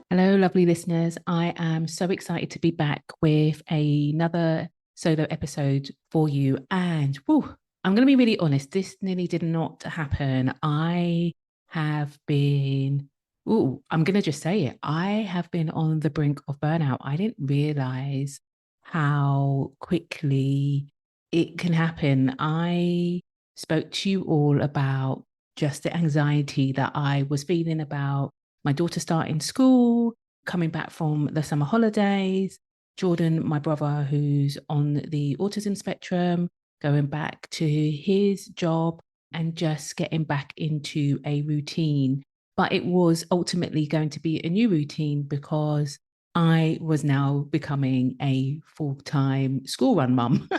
Hello, lovely listeners. I am so excited to be back with another solo episode for you. And whew, I'm going to be really honest, this nearly did not happen. I have been, I'm going to just say it. I have been on the brink of burnout. I didn't realize how quickly it can happen. I spoke to you all about just the anxiety that I was feeling about my daughter starting school, coming back from the summer holidays, Jordan, my brother, who's on the autism spectrum, going back to his job and just getting back into a routine. But it was ultimately going to be a new routine because I was now becoming a full time school run mum.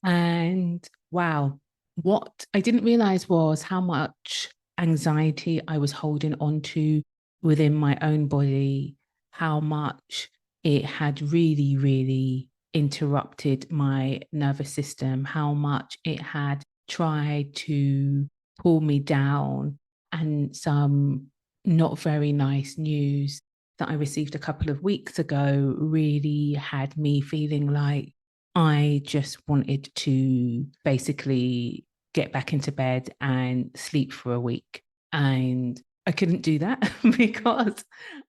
And wow, what I didn't realize was how much anxiety I was holding on to within my own body, how much it had really, really interrupted my nervous system, how much it had tried to pull me down, and some not very nice news that I received a couple of weeks ago really had me feeling like I just wanted to basically get back into bed and sleep for a week. And I couldn't do that because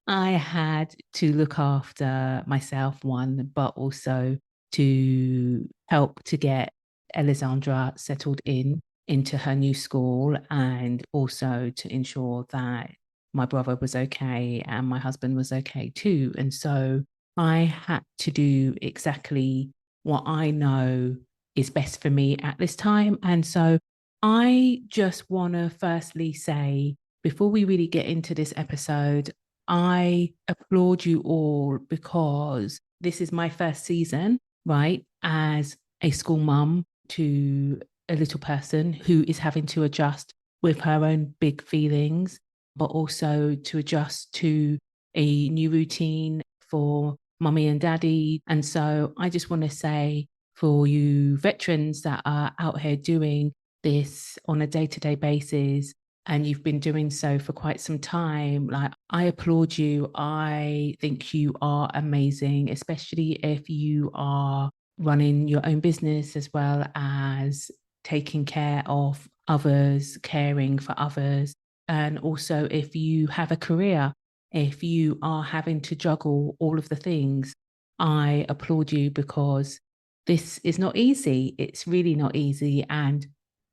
I had to look after myself, one, but also to help to get Alessandra settled into her new school, and also to ensure that my brother was okay and my husband was okay too. And so I had to do exactly what I know is best for me at this time. And so I just want to firstly say, before we really get into this episode, I applaud you all because this is my first season, right, as a school mum to a little person who is having to adjust with her own big feelings, but also to adjust to a new routine for mummy and daddy. And so I just want to say, for you veterans that are out here doing this on a day-to-day basis, and you've been doing so for quite some time, like, I applaud you. I think you are amazing, especially if you are running your own business as well as taking care of others, caring for others. And also, if you have a career, if you are having to juggle all of the things, I applaud you because this is not easy. It's really not easy. And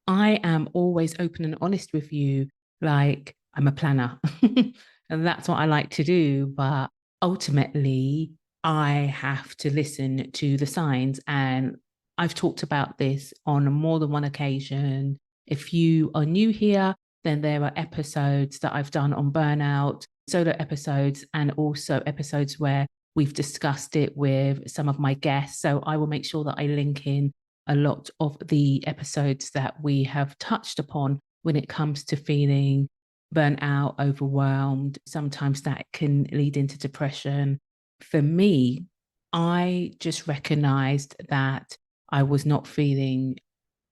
I am always open and honest with you. Like, I'm a planner and that's what I like to do. But ultimately, I have to listen to the signs. And I've talked about this on more than one occasion. If you are new here, then there are episodes that I've done on burnout, solo episodes, and also episodes where we've discussed it with some of my guests. So I will make sure that I link in a lot of the episodes that we have touched upon when it comes to feeling burnt out, overwhelmed. Sometimes that can lead into depression. For me, I just recognized that I was not feeling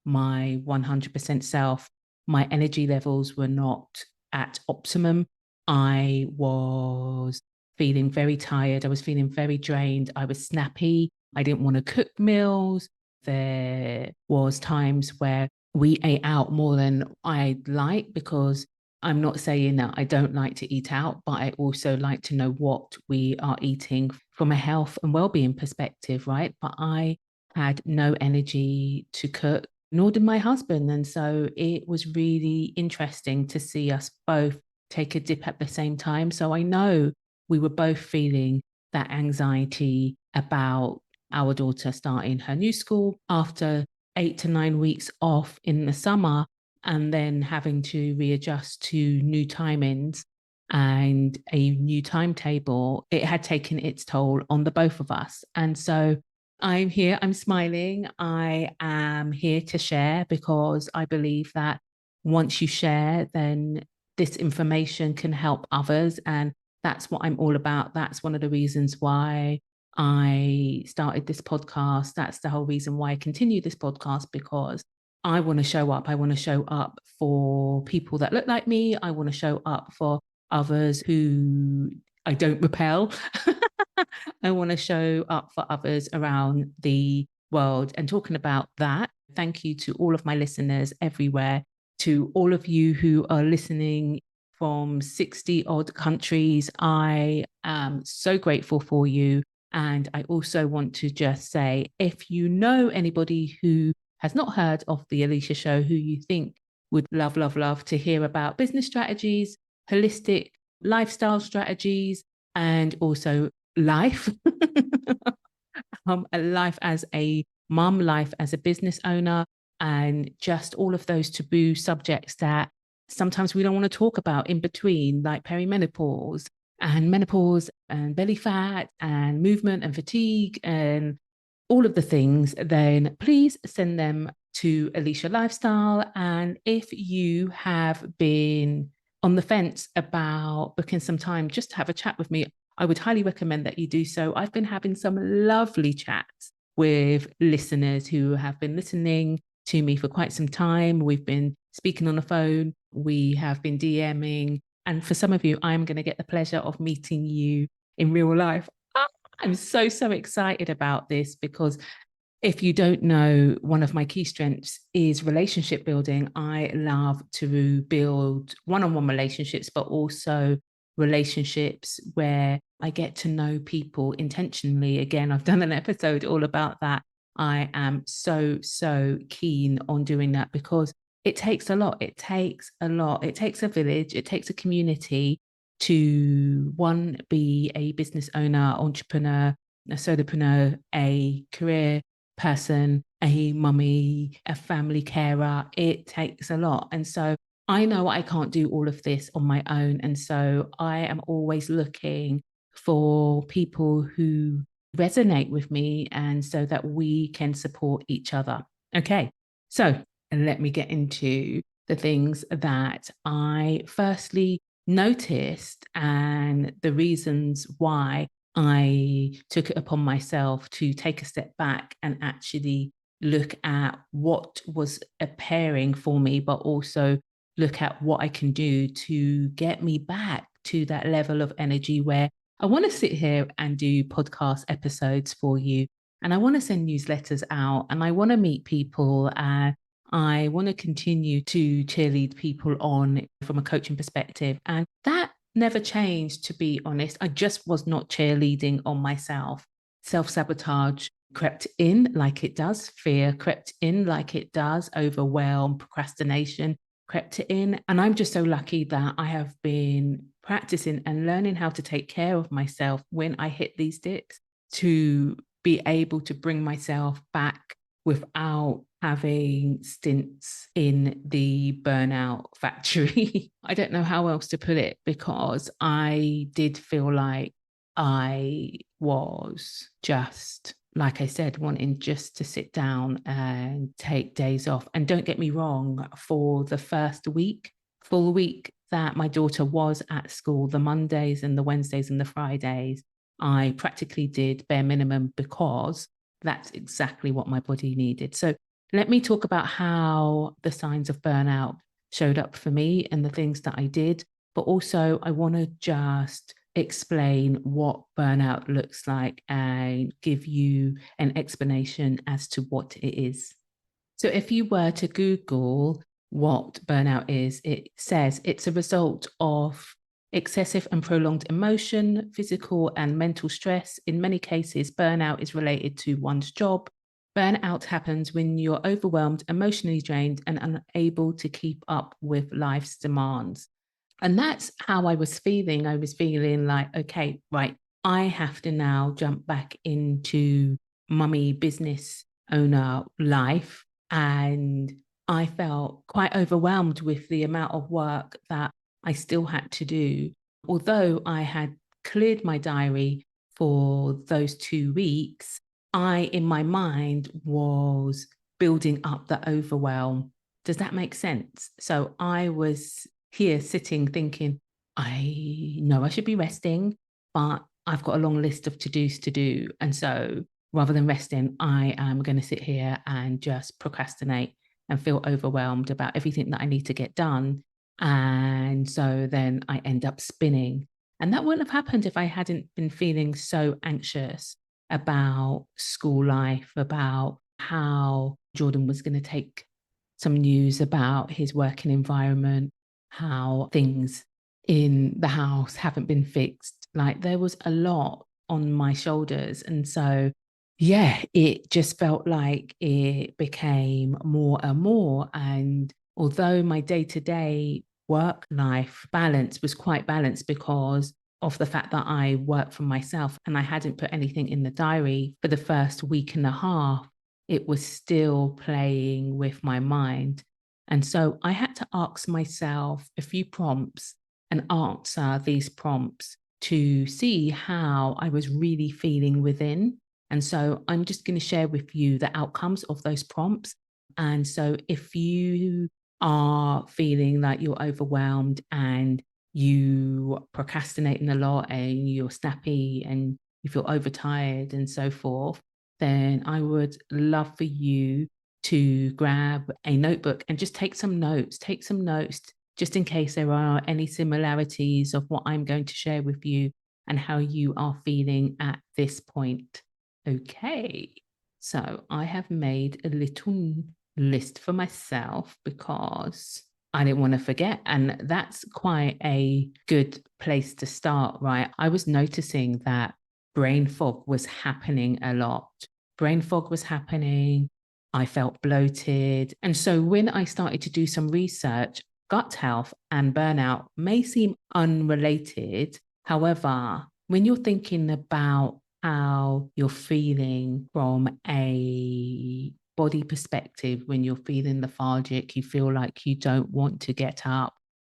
my 100% self. My energy levels were not at optimum. I was feeling very tired. I was feeling very drained. I was snappy. I didn't want to cook meals. There was times where we ate out more than I'd like, because I'm not saying that I don't like to eat out, but I also like to know what we are eating from a health and well-being perspective, right? But I had no energy to cook, nor did my husband. And so it was really interesting to see us both take a dip at the same time. So I know we were both feeling that anxiety about our daughter starting her new school after 8 to 9 weeks off in the summer, and then having to readjust to new timings and a new timetable. It had taken its toll on the both of us. And so I'm here, I'm smiling. I am here to share because I believe that once you share, then this information can help others. And that's what I'm all about. That's one of the reasons why I started this podcast. That's the whole reason why I continue this podcast, because I want to show up. I want to show up for people that look like me. I want to show up for others who I don't repel. I want to show up for others around the world. And talking about that, thank you to all of my listeners everywhere, to all of you who are listening from 60 odd countries. I am so grateful for you. And I also want to just say, if you know anybody who has not heard of the Alicia Show, who you think would love, love, love to hear about business strategies, holistic lifestyle strategies, and also life, a life as a mum, life as a business owner, and just all of those taboo subjects that sometimes we don't want to talk about in between, like perimenopause and menopause and belly fat and movement and fatigue and all of the things, then please send them to Alicia Lifestyle. And if you have been on the fence about booking some time just to have a chat with me, I would highly recommend that you do so. I've been having some lovely chats with listeners who have been listening to me for quite some time. We've been speaking on the phone. We have been DMing. And for some of you, I'm going to get the pleasure of meeting you in real life. I'm so, so excited about this because if you don't know, one of my key strengths is relationship building. I love to build one-on-one relationships, but also relationships where I get to know people intentionally. Again, I've done an episode all about that. I am so, so keen on doing that because it takes a lot. It takes a lot. It takes a village. It takes a community to, one, be a business owner, entrepreneur, a solopreneur, a career person, a mummy, a family carer. It takes a lot. And so I know I can't do all of this on my own. And so I am always looking for people who resonate with me and so that we can support each other. Okay, so let me get into the things that I firstly noticed and the reasons why I took it upon myself to take a step back and actually look at what was appearing for me, but also look at what I can do to get me back to that level of energy where I want to sit here and do podcast episodes for you. And I want to send newsletters out and I want to meet people. I want to continue to cheerlead people on from a coaching perspective. And that never changed, to be honest. I just was not cheerleading on myself. Self-sabotage crept in like it does. Fear crept in like it does. Overwhelm, procrastination crept in. And I'm just so lucky that I have been practicing and learning how to take care of myself when I hit these dips to be able to bring myself back without having stints in the burnout factory. I don't know how else to put it because I did feel like I was just, like I said, wanting just to sit down and take days off. And don't get me wrong, for the first week, full week that my daughter was at school, the Mondays and the Wednesdays and the Fridays, I practically did bare minimum because that's exactly what my body needed. So let me talk about how the signs of burnout showed up for me and the things that I did. But also, I want to just explain what burnout looks like and give you an explanation as to what it is. So if you were to Google what burnout is, it says it's a result of excessive and prolonged emotion, physical and mental stress. In many cases, burnout is related to one's job. Burnout happens when you're overwhelmed, emotionally drained, and unable to keep up with life's demands. And that's how I was feeling. I was feeling like, okay, right, I have to now jump back into mummy business owner life. And I felt quite overwhelmed with the amount of work that I still had to do. Although I had cleared my diary for those 2 weeks, I, in my mind, was building up the overwhelm. Does that make sense? So I was here sitting thinking, I know I should be resting, but I've got a long list of to-dos to do. And so rather than resting, I am going to sit here and just procrastinate and feel overwhelmed about everything that I need to get done. And so then I end up spinning. And that wouldn't have happened if I hadn't been feeling so anxious about school life, about how Jordan was going to take some news about his working environment, how things in the house haven't been fixed. Like there was a lot on my shoulders. And so, yeah, it just felt like it became more and more. And although my day to day work life balance was quite balanced because of the fact that I worked for myself and I hadn't put anything in the diary for the first week and a half, it was still playing with my mind. And so I had to ask myself a few prompts and answer these prompts to see how I was really feeling within. And so I'm just going to share with you the outcomes of those prompts. And so if you are feeling like you're overwhelmed and you procrastinating a lot and you're snappy and you feel overtired and so forth, then I would love for you to grab a notebook and just take some notes, just in case there are any similarities of what I'm going to share with you and how you are feeling at this point. Okay, so I have made a little list for myself because I didn't want to forget. And that's quite a good place to start, right? I was noticing that brain fog was happening a lot. Brain fog was happening. I felt bloated. And so when I started to do some research, gut health and burnout may seem unrelated. However, when you're thinking about how you're feeling from a body perspective, when you're feeling lethargic, you feel like you don't want to get up,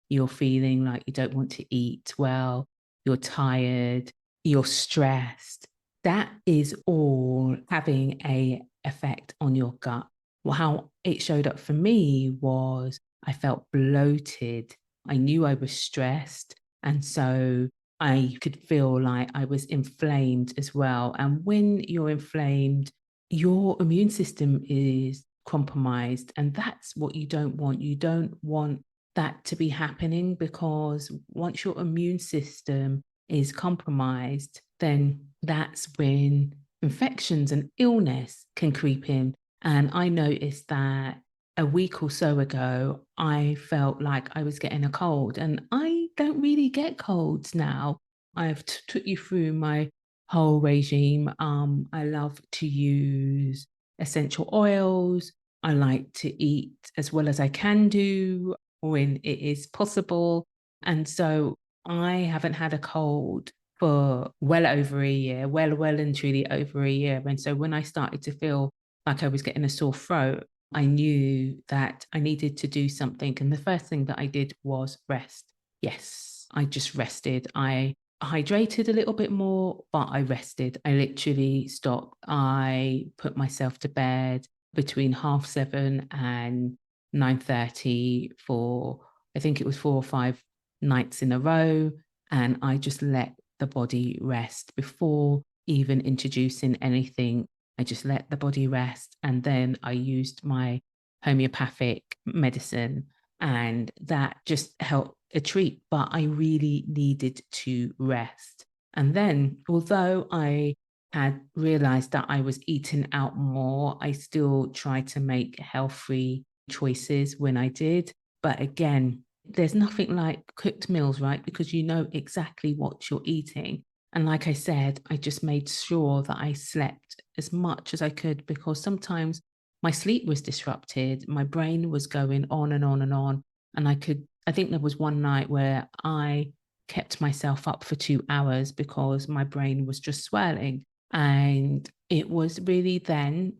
you're feeling like you don't want to eat well, you're tired, you're stressed, that is all having a effect on your gut. Well, how it showed up for me was I felt bloated. I knew I was stressed. And so I could feel like I was inflamed as well. And when you're inflamed, your immune system is compromised. And that's what you don't want. You don't want that to be happening because once your immune system is compromised, then that's when infections and illness can creep in. And I noticed that a week or so ago, I felt like I was getting a cold, and I don't really get colds now. I've took you through my whole regime. I love to use essential oils. I like to eat as well as I can do when it is possible. And so I haven't had a cold for well over a year, well and truly over a year. And so when I started to feel like I was getting a sore throat, I knew that I needed to do something. And the first thing that I did was rest. Yes, I just rested. I hydrated a little bit more, but I rested. I literally stopped. I put myself to bed between 7:30 and 9:30 for, I think it was 4 or 5 nights in a row. And I just let the body rest before even introducing anything. I just let the body rest. And then I used my homeopathic medicine, and that just helped a treat. But I really needed to rest. And then, although I had realized that I was eating out more, I still tried to make healthy choices when I did. But again, there's nothing like cooked meals, right? Because you know exactly what you're eating. And like I said, I just made sure that I slept as much as I could, because sometimes my sleep was disrupted. My brain was going on and on and on. And I think there was one night where I kept myself up for 2 hours because my brain was just swirling. And it was really then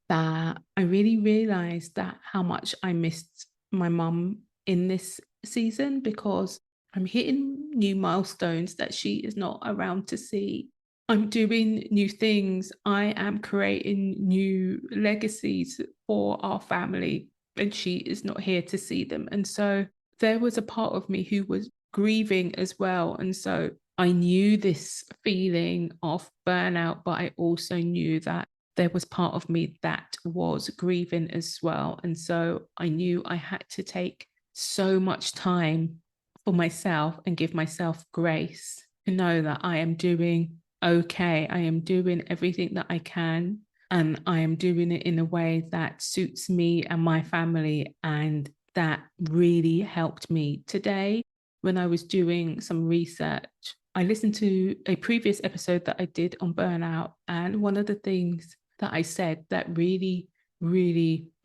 that I really realized that how much I missed my mum in this season, because I'm hitting new milestones that she is not around to see. I'm doing new things. I am creating new legacies for our family, and she is not here to see them. And so there was a part of me who was grieving as well. And so I knew this feeling of burnout, but I also knew that there was part of me that was grieving as well. And so I knew I had to take so much time for myself and give myself grace to know that I am doing okay. I am doing everything that I can, and I am doing it in a way that suits me and my family. And that really helped me today when I was doing some research. I listened to a previous episode that I did on burnout. And one of the things that I said that really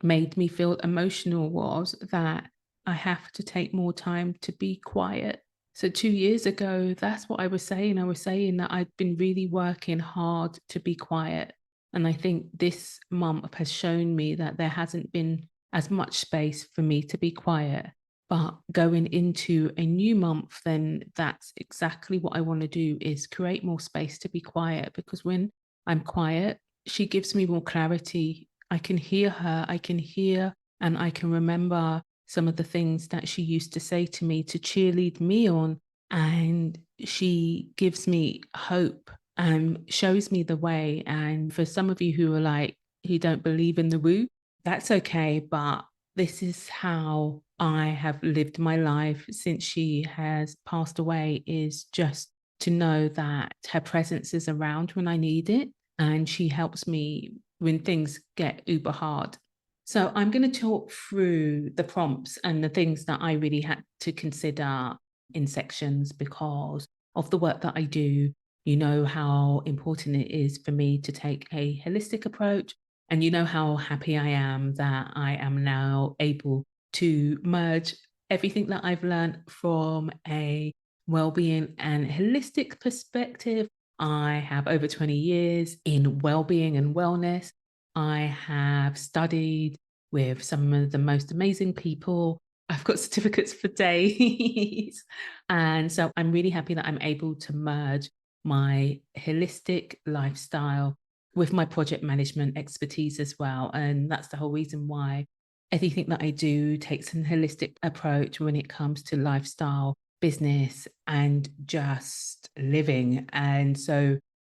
made me feel emotional was that I have to take more time to be quiet. So 2 years ago, that's what I was saying. I was saying that I'd been really working hard to be quiet. And I think this month has shown me that there hasn't been as much space for me to be quiet. But going into a new month, then that's exactly what I want to do, is create more space to be quiet, because when I'm quiet, she gives me more clarity. I can hear her, I can hear and I can remember some of the things that she used to say to me to cheerlead me on. And she gives me hope and shows me the way. And for some of you who are like, who don't believe in the woo, that's okay. But this is how I have lived my life since she has passed away, is just to know that her presence is around when I need it. And she helps me when things get uber hard. So I'm going to talk through the prompts and the things that I really had to consider in sections because of the work that I do. You know how important it is for me to take a holistic approach. And you know how happy I am that I am now able to merge everything that I've learned from a well-being and holistic perspective. I have over 20 years in well-being and wellness. I have studied with some of the most amazing people. I've got certificates for days. And so I'm really happy that I'm able to merge my holistic lifestyle with my project management expertise as well. And that's the whole reason why everything that I do takes a holistic approach when it comes to lifestyle, business, and just living. And so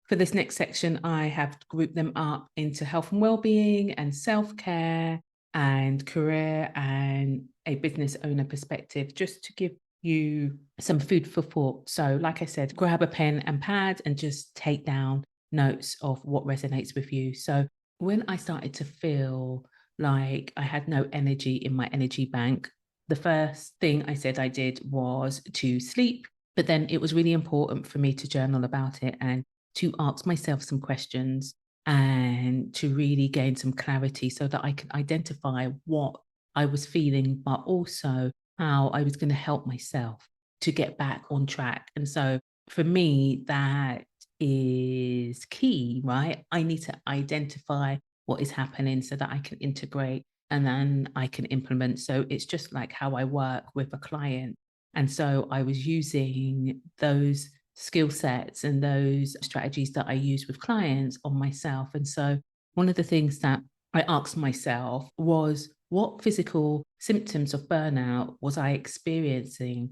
for this next section, I have grouped them up into health and well-being and self-care and career and a business owner perspective, just to give you some food for thought. So like I said, grab a pen and pad and just take down notes of what resonates with you. So when I started to feel like I had no energy in my energy bank, the first thing I said I did was to sleep. But then it was really important for me to journal about it and to ask myself some questions and to really gain some clarity so that I could identify what I was feeling, but also how I was going to help myself to get back on track. And so for me, that is key, right? I need to identify what is happening so that I can integrate and then I can implement. So it's just like how I work with a client. And so I was using those skill sets and those strategies that I use with clients on myself. And so one of the things that I asked myself was, what physical symptoms of burnout was I experiencing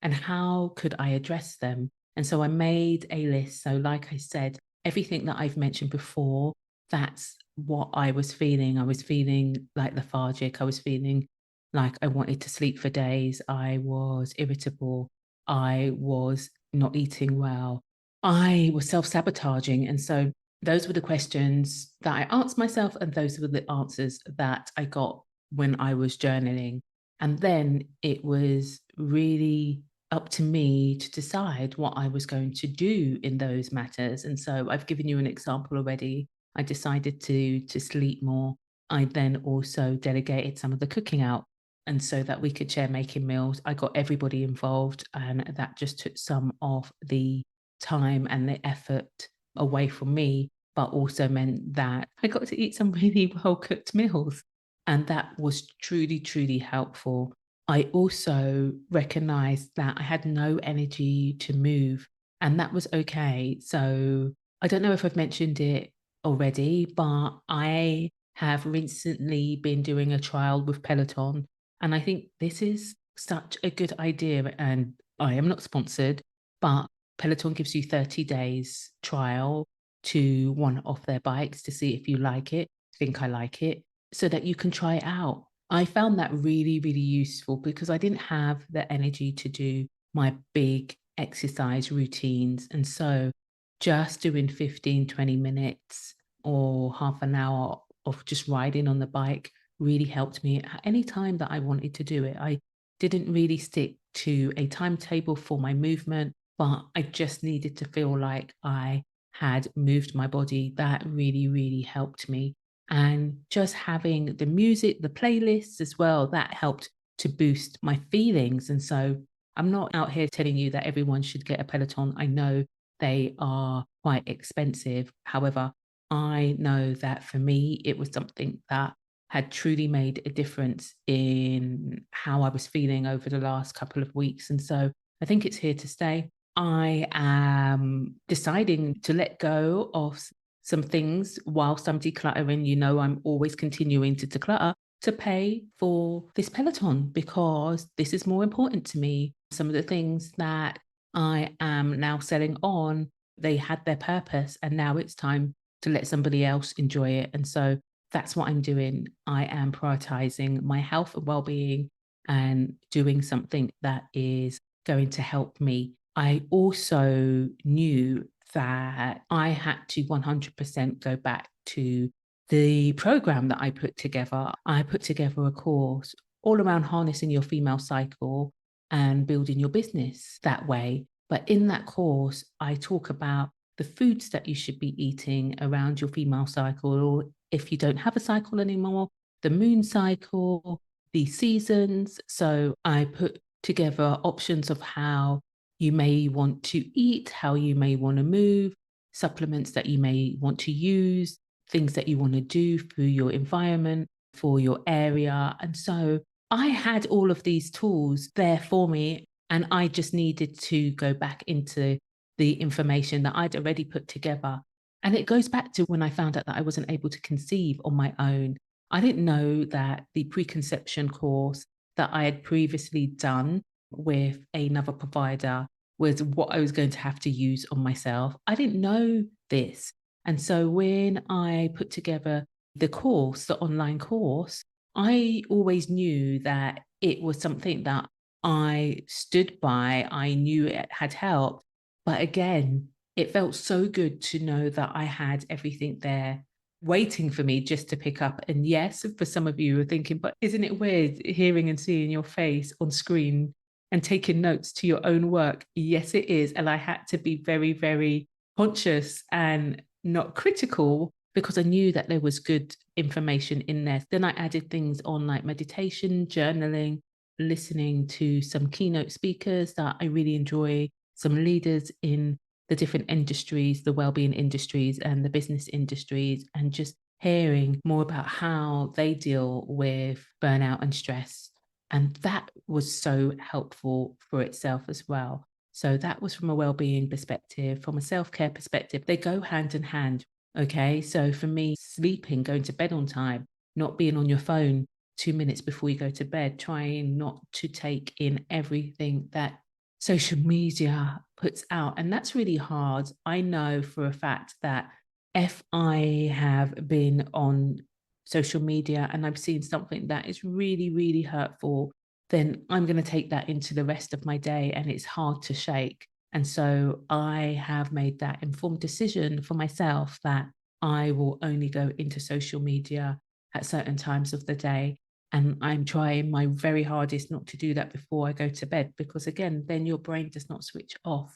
and how could I address them? And so I made a list. So, like I said, everything that I've mentioned before, that's what I was feeling. I was feeling like lethargic. I was feeling like I wanted to sleep for days. I was irritable. I was not eating well. I was self sabotaging. And so those were the questions that I asked myself, and those were the answers that I got when I was journaling. And then it was really up to me to decide what I was going to do in those matters. And so I've given you an example already. I decided to sleep more. I then also delegated some of the cooking out. And so that we could share making meals. I got everybody involved, and that just took some of the time and the effort away from me, but also meant that I got to eat some really well cooked meals. And that was truly, truly helpful. I also recognized that I had no energy to move, and that was okay. So I don't know if I've mentioned it already, but I have recently been doing a trial with Peloton. And I think this is such a good idea. And I am not sponsored, but Peloton gives you 30 days trial to one of their bikes to see if you like it, think I like it, so that you can try it out. I found that really, really useful because I didn't have the energy to do my big exercise routines. And so just doing 15, 20 minutes or half an hour of just riding on the bike really helped me at any time that I wanted to do it. I didn't really stick to a timetable for my movement, but I just needed to feel like I had moved my body. That really, really helped me. And just having the music, the playlists as well, that helped to boost my feelings. And so I'm not out here telling you that everyone should get a Peloton. I know they are quite expensive. However, I know that for me, it was something that had truly made a difference in how I was feeling over the last couple of weeks. And so I think it's here to stay. I am deciding to let go of some things whilst I'm decluttering. I'm always continuing to declutter to pay for this Peloton because this is more important to me. Some of the things that I am now selling on, they had their purpose and now it's time to let somebody else enjoy it. And so that's what I'm doing. I am prioritizing my health and well-being and doing something that is going to help me. I also knew that I had to 100% go back to the program that I put together. I put together a course all around harnessing your female cycle and building your business that way. But in that course, I talk about the foods that you should be eating around your female cycle, or if you don't have a cycle anymore, the moon cycle, the seasons. So I put together options of how you may want to eat, how you may want to move, supplements that you may want to use, things that you want to do for your environment, for your area. And so I had all of these tools there for me, and I just needed to go back into the information that I'd already put together. And it goes back to when I found out that I wasn't able to conceive on my own. I didn't know that the preconception course that I had previously done with another provider was what I was going to have to use on myself. I didn't know this. And so when I put together the course, the online course, I always knew that it was something that I stood by. I knew it had helped. But again, it felt so good to know that I had everything there waiting for me just to pick up. And yes, for some of you who are thinking, but isn't it weird hearing and seeing your face on screen and taking notes to your own work? Yes, it is. And I had to be very, very conscious and not critical because I knew that there was good information in there. Then I added things on like meditation, journaling, listening to some keynote speakers that I really enjoy, some leaders in the different industries, the well-being industries and the business industries, and just hearing more about how they deal with burnout and stress. And that was so helpful for itself as well. So that was from a well-being perspective, from a self-care perspective. They go hand in hand. Okay. So for me, sleeping, going to bed on time, not being on your phone 2 minutes before you go to bed, trying not to take in everything that social media puts out. And that's really hard. I know for a fact that if I have been on social media and I've seen something that is really, really hurtful, then I'm going to take that into the rest of my day and it's hard to shake. And so I have made that informed decision for myself that I will only go into social media at certain times of the day. And I'm trying my very hardest not to do that before I go to bed, because again, then your brain does not switch off.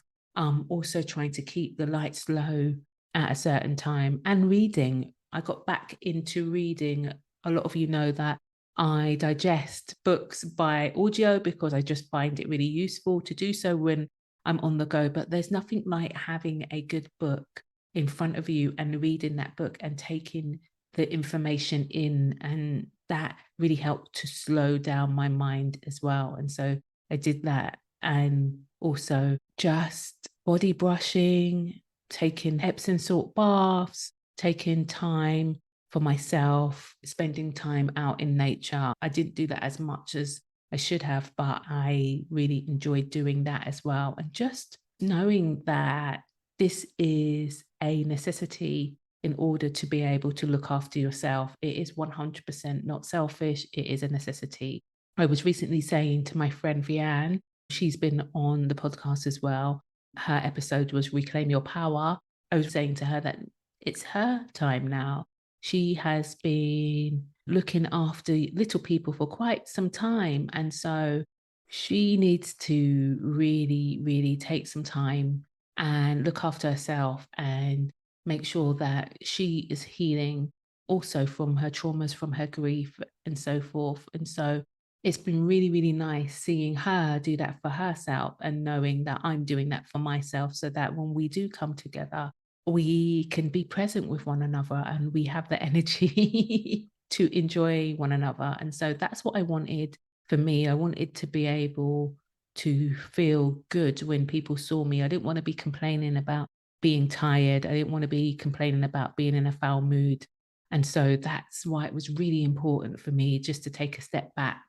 Also trying to keep the lights low at a certain time and reading. I got back into reading. A lot of you know that I digest books by audio because I just find it really useful to do so when I'm on the go. But there's nothing like having a good book in front of you and reading that book and taking the information in, and that really helped to slow down my mind as well. And so I did that, and also just body brushing, taking Epsom salt baths, taking time for myself, spending time out in nature. I didn't do that as much as I should have, but I really enjoyed doing that as well. And just knowing that this is a necessity in order to be able to look after yourself. It is 100% not selfish. It is a necessity. I was recently saying to my friend Vianne, she's been on the podcast as well. Her episode was Reclaim Your Power. I was saying to her that it's her time now. She has been looking after little people for quite some time. And so she needs to really, really take some time and look after herself and make sure that she is healing also from her traumas, from her grief, and so forth. And so it's been really, really nice seeing her do that for herself and knowing that I'm doing that for myself, so that when we do come together, we can be present with one another and we have the energy to enjoy one another. And so that's what I wanted for me. I wanted to be able to feel good when people saw me. I didn't want to be complaining about being tired. I didn't want to be complaining about being in a foul mood. And so that's why it was really important for me just to take a step back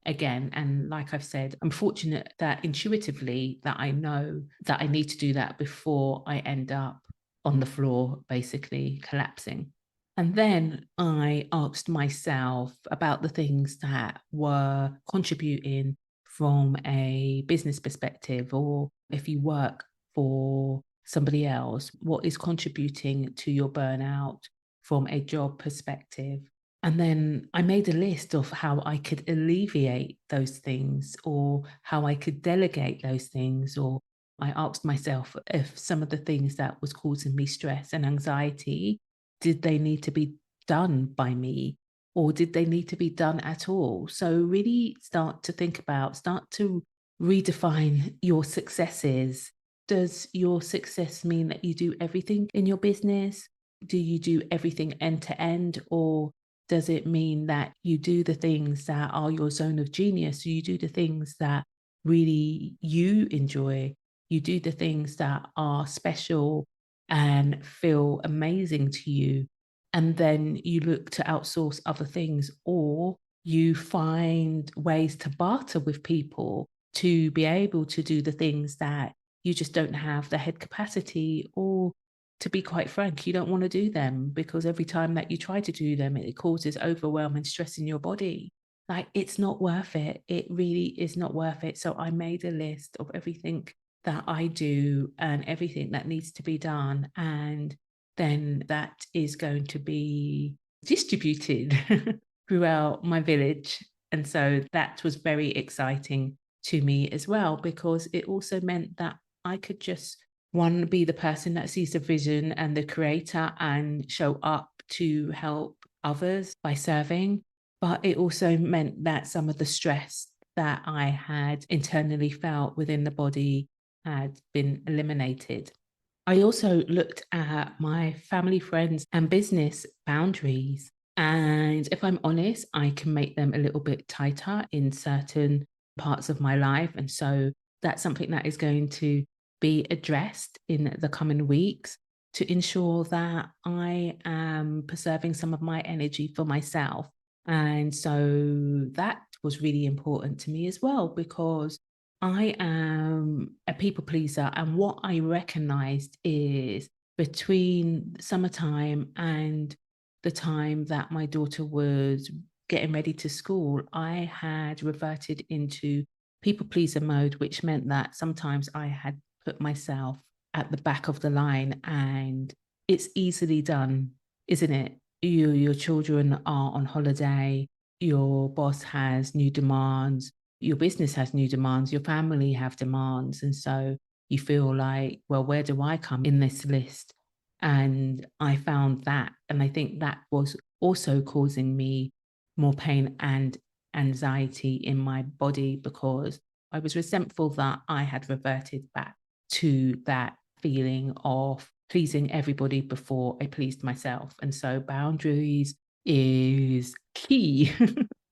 again. And like I've said, I'm fortunate that intuitively that I know that I need to do that before I end up on the floor, basically collapsing. And then I asked myself about the things that were contributing from a business perspective, or if you work for somebody else, what is contributing to your burnout from a job perspective. And then I made a list of how I could alleviate those things or how I could delegate those things. Or I asked myself if some of the things that was causing me stress and anxiety, did they need to be done by me, or did they need to be done at all? So really start to redefine your successes. Does your success mean that you do everything in your business? Do you do everything end to end? Or does it mean that you do the things that are your zone of genius? You do the things that really you enjoy. You do the things that are special and feel amazing to you. And then you look to outsource other things, or you find ways to barter with people to be able to do the things that you just don't have the head capacity, or to be quite frank, you don't want to do them because every time that you try to do them, it causes overwhelm and stress in your body. Like, it's not worth it. It really is not worth it. So I made a list of everything that I do and everything that needs to be done. And then that is going to be distributed throughout my village. And so that was very exciting to me as well, because it also meant that I could just, one, be the person that sees the vision and the creator and show up to help others by serving. But it also meant that some of the stress that I had internally felt within the body had been eliminated. I also looked at my family, friends, and business boundaries. And if I'm honest, I can make them a little bit tighter in certain parts of my life. And so that's something that is going to be addressed in the coming weeks to ensure that I am preserving some of my energy for myself. And so that was really important to me as well, because I am a people pleaser. And what I recognized is between summertime and the time that my daughter was getting ready to school, I had reverted into people pleaser mode, which meant that sometimes I had put myself at the back of the line. And it's easily done, isn't it? Your children are on holiday, your boss has new demands, your business has new demands, your family have demands. And so you feel like, well, where do I come in this list? And I found that, and I think that was also causing me more pain and anxiety in my body, because I was resentful that I had reverted back to that feeling of pleasing everybody before I pleased myself. And so boundaries is key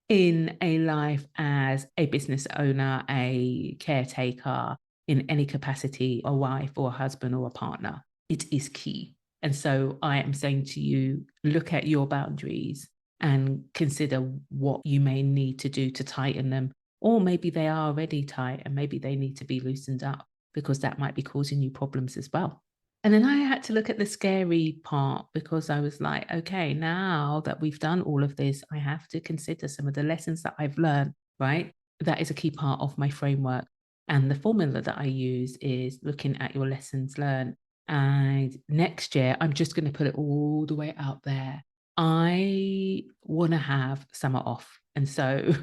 in a life as a business owner, a caretaker, in any capacity, a wife or a husband or a partner. It is key. And so I am saying to you, look at your boundaries and consider what you may need to do to tighten them. Or maybe they are already tight and maybe they need to be loosened up, because that might be causing you problems as well. And then I had to look at the scary part because I was like, okay, now that we've done all of this, I have to consider some of the lessons that I've learned, right? That is a key part of my framework. And the formula that I use is looking at your lessons learned. And next year, I'm just going to put it all the way out there. I want to have summer off. And so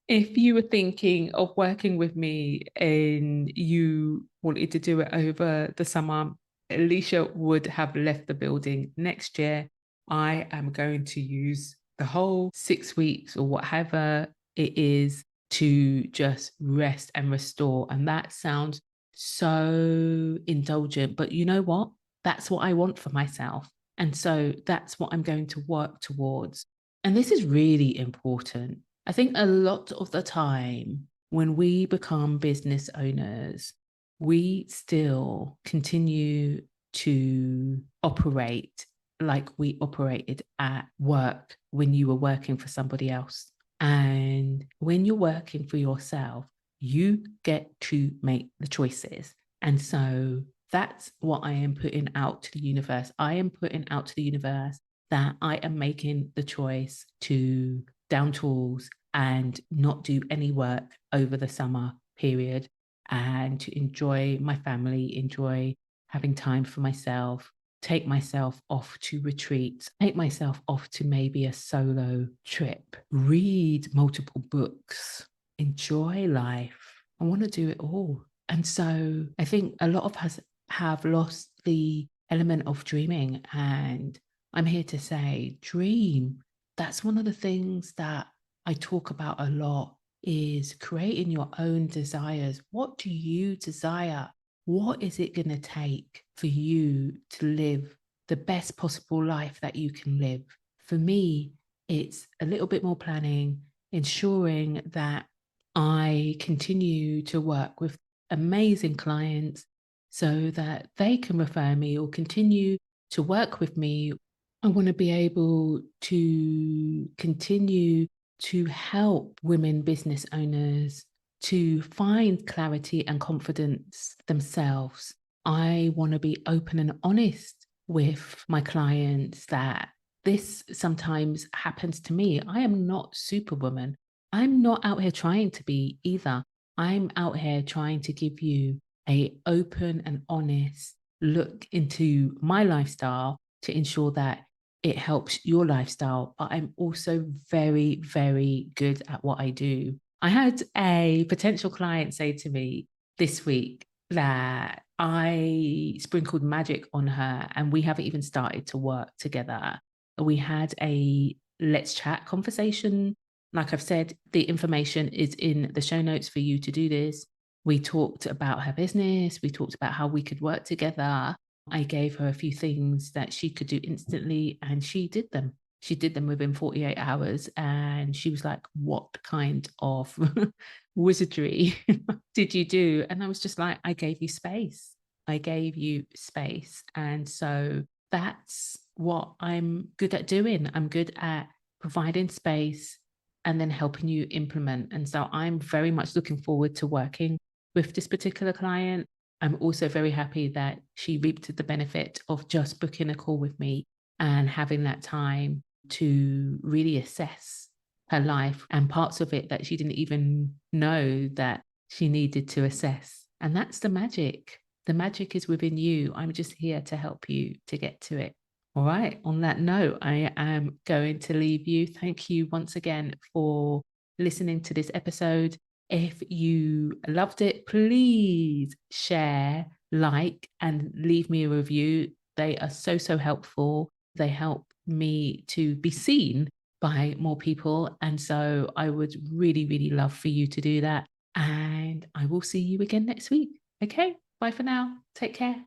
if you were thinking of working with me and you wanted to do it over the summer, Alicia would have left the building next year. I am going to use the whole 6 weeks or whatever it is to just rest and restore. And that sounds so indulgent, but you know what? That's what I want for myself. And so that's what I'm going to work towards. And this is really important. I think a lot of the time when we become business owners, we still continue to operate like we operated at work when you were working for somebody else. And when you're working for yourself, you get to make the choices. And so that's what I am putting out to the universe. I am putting out to the universe that I am making the choice to down tools and not do any work over the summer period, and to enjoy my family, enjoy having time for myself, take myself off to retreats, take myself off to maybe a solo trip, read multiple books, enjoy life. I want to do it all. And so I think a lot of us have lost the element of dreaming. And I'm here to say, dream. That's one of the things that I talk about a lot, is creating your own desires. What do you desire? What is it going to take for you to live the best possible life that you can live? For me, it's a little bit more planning, ensuring that I continue to work with amazing clients so that they can refer me or continue to work with me. I want to be able to continue to help women business owners to find clarity and confidence themselves. I want to be open and honest with my clients that this sometimes happens to me. I am not Superwoman. I'm not out here trying to be either. I'm out here trying to give you a open and honest look into my lifestyle to ensure that it helps your lifestyle. But I'm also very, very good at what I do. I had a potential client say to me this week that I sprinkled magic on her and we haven't even started to work together. We had a let's chat conversation. Like I've said, the information is in the show notes for you to do this. We talked about her business. We talked about how we could work together. I gave her a few things that she could do instantly, and she did them. She did them within 48 hours. And she was like, what kind of wizardry did you do? And I was just like, I gave you space. I gave you space. And so that's what I'm good at doing. I'm good at providing space and then helping you implement. And so I'm very much looking forward to working with this particular client. I'm also very happy that she reaped the benefit of just booking a call with me and having that time to really assess her life and parts of it that she didn't even know that she needed to assess. And that's the magic. The magic is within you. I'm just here to help you to get to it. All right. On that note, I am going to leave you. Thank you once again for listening to this episode. If you loved it, please share, like, and leave me a review. They are so, so helpful. They help me to be seen by more people. And so I would really, really love for you to do that. And I will see you again next week. Okay. Bye for now. Take care.